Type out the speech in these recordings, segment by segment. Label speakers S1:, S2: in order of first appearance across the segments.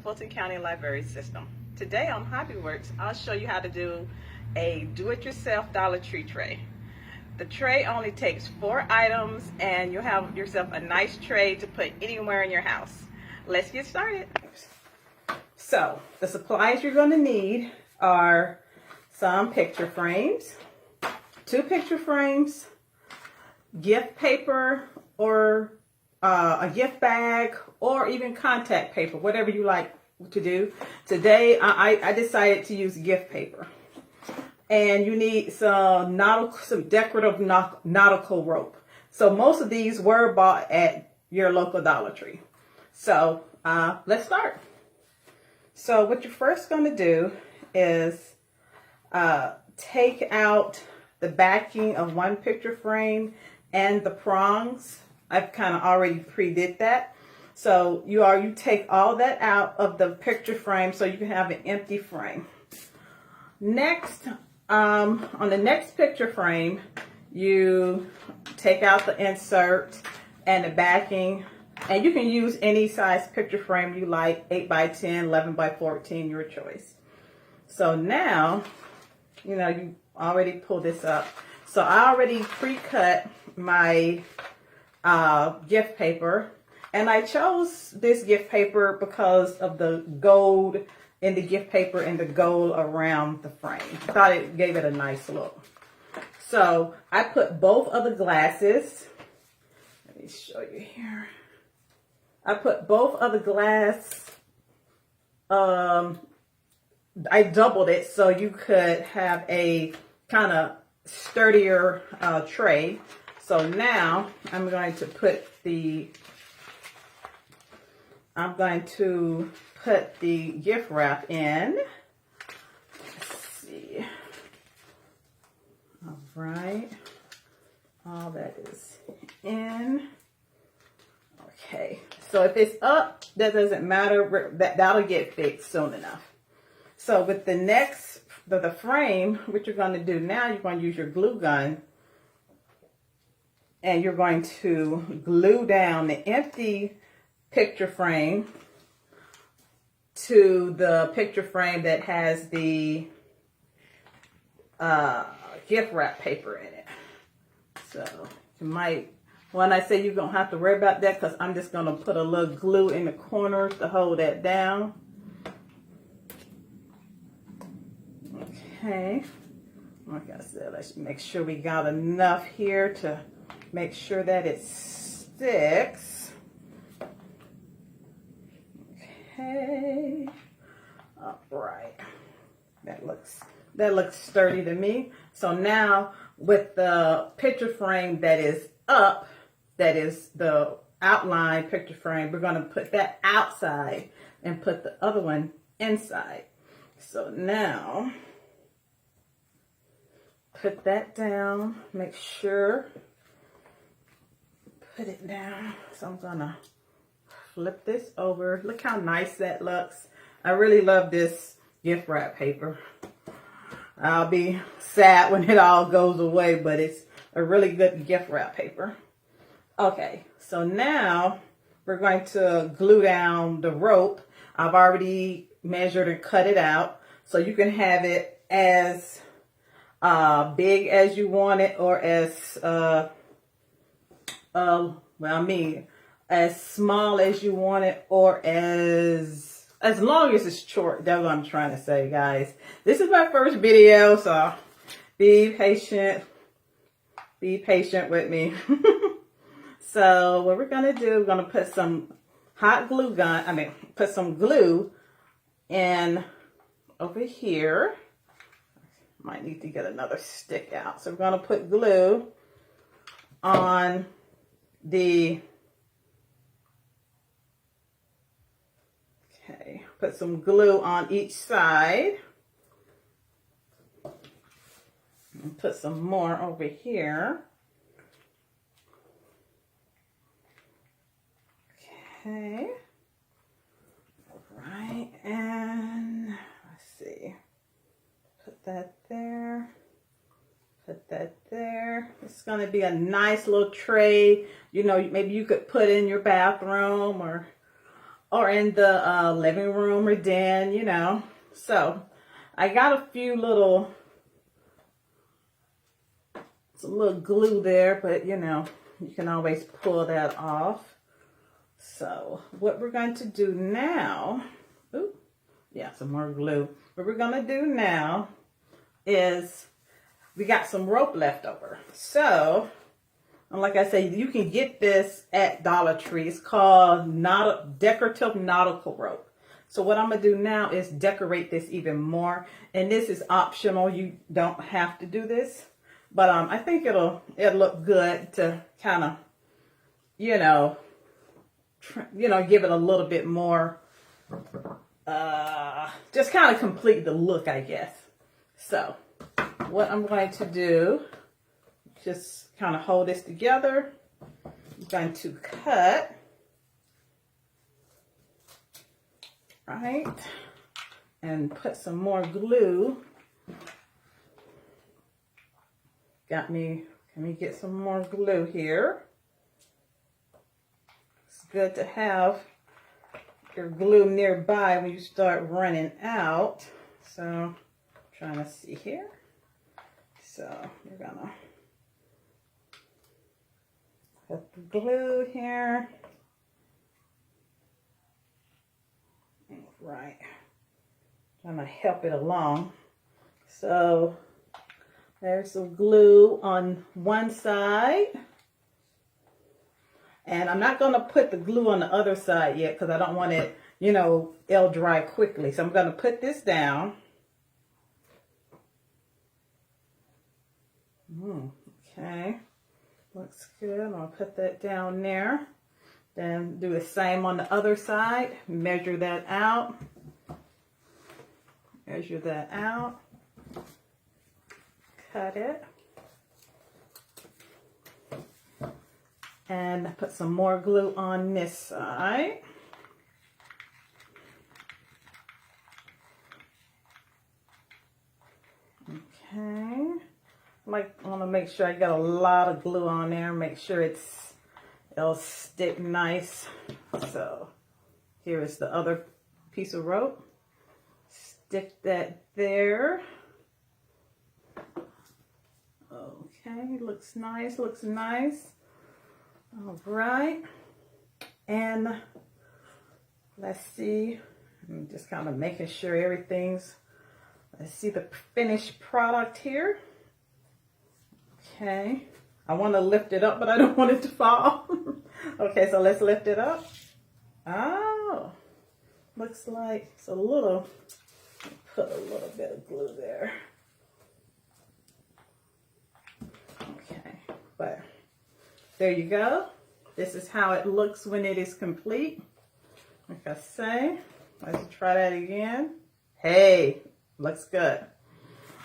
S1: Fulton County Library System. Today on Hobbyworks, I'll show you how to do a do-it-yourself Dollar Tree tray. The tray only takes 4 items and you'll have yourself a nice tray to put anywhere in your house. Let's get started. So, the supplies you're going to need are some picture frames, 2 picture frames, gift paper or a gift bag, or even contact paper, whatever you like to do. Today, I decided to use gift paper. And you need some decorative nautical rope. So most of these were bought at your local Dollar Tree. So let's start. So what you're first going to do is take out the backing of one picture frame and the prongs. I've kind of already pre-did that. So you take all that out of the picture frame so you can have an empty frame. Next, on the next picture frame, you take out the insert and the backing, and you can use any size picture frame you like, 8 by 10, 11 by 14, your choice. So now, you already pulled this up. So I already pre-cut my gift paper, and I chose this gift paper because of the gold in the gift paper and the gold around the frame. I thought it gave it a nice look. So I put both of the glasses, let me show you here. I put both of the glass, I doubled it so you could have a kind of sturdier tray. So now I'm going to put the gift wrap in. Let's see. All right. All that is in. Okay. So if it's up, that doesn't matter. That'll get fixed soon enough. So with the frame, what you're going to do now, you're going to use your glue gun. And you're going to glue down the empty picture frame to the picture frame that has the gift wrap paper in it. So you might, when I say you don't have to worry about that, because I'm just going to put a little glue in the corners to hold that down. Okay. Like I said, let's make sure we got enough here to make sure that it sticks. Okay. All right. That looks sturdy to me. So now with the picture frame that is up, that is the outline picture frame, we're going to put that outside and put the other one inside. So now put that down, make sure, put it down. So I'm gonna flip this over. Look how nice that looks. I really love this gift wrap paper. I'll be sad when it all goes away, but it's a really good gift wrap paper. Okay, so now we're going to glue down the rope. I've already measured and cut it out, so you can have it as big as you want it, or as as small as you want it, or as long as it's short. That's what I'm trying to say, guys. This is my first video, so be patient with me. So what we're gonna do, we're gonna put some put some glue in over here. Might need to get another stick out. So we're going to put glue on put some glue on each side. And put some more over here. Okay. All right. And let's see. Put that there. Put that there. It's going to be a nice little tray. You know, maybe you could put in your bathroom or or in the living room or den, you know. So I got a few some little glue there, but you know, you can always pull that off. So what we're going to do now, some more glue. What we're going to do now is we got some rope left over. So, like I said, you can get this at Dollar Tree. It's called decorative nautical rope. So what I'm going to do now is decorate this even more. And this is optional. You don't have to do this. But I think it'll look good to kind of, give it a little bit more, just kind of complete the look, I guess. So what I'm going to do, just kind of hold this together. I'm going to cut, right, and put some more glue. Let me get some more glue here. It's good to have your glue nearby when you start running out. So, I'm trying to see here. So, you're gonna put the glue here. Right. I'm gonna help it along. So, there's some glue on one side. And I'm not going to put the glue on the other side yet because I don't want it, it'll dry quickly. So I'm going to put this down. Okay. Looks good. I'm going to put that down there. Then do the same on the other side. Measure that out. Measure that out. Cut it, and put some more glue on this side. Okay, I want to make sure I got a lot of glue on there. Make sure it'll stick nice. So here is the other piece of rope. Stick that there. Okay, looks nice, looks nice. All right. And let's see. I'm just kind of making sure everything's, let's see the finished product here. Okay. I want to lift it up, but I don't want it to fall. Okay, so let's lift it up. Oh, looks like it's a little, put a little bit of glue there. But there you go. This is how it looks when it is complete. Like I say, let's try that again. Hey, looks good.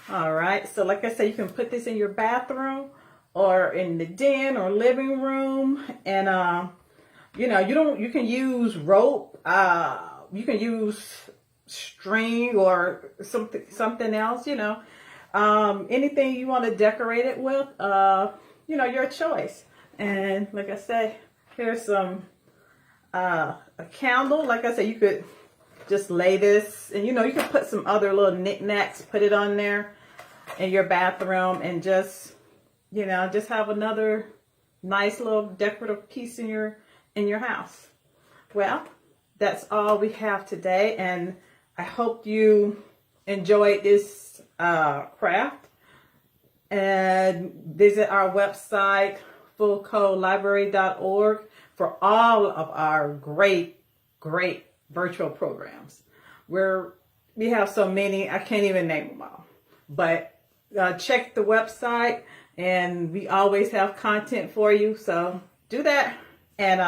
S1: All right, so like I said, you can put this in your bathroom or in the den or living room, and you can use rope. You can use string or something else. Anything you want to decorate it with. Your choice. And like I said, here's some a candle. Like I said, you could just lay this, and you can put some other little knickknacks, put it on there in your bathroom, and just have another nice little decorative piece in your house. Well, that's all we have today, and I hope you enjoyed this craft. And visit our website, fultoncountylibrary.org, for all of our great virtual programs. We have so many, I can't even name them all. But check the website, and we always have content for you. So do that. And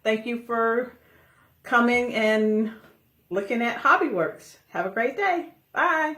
S1: thank you for coming and looking at Hobbyworks. Have a great day. Bye.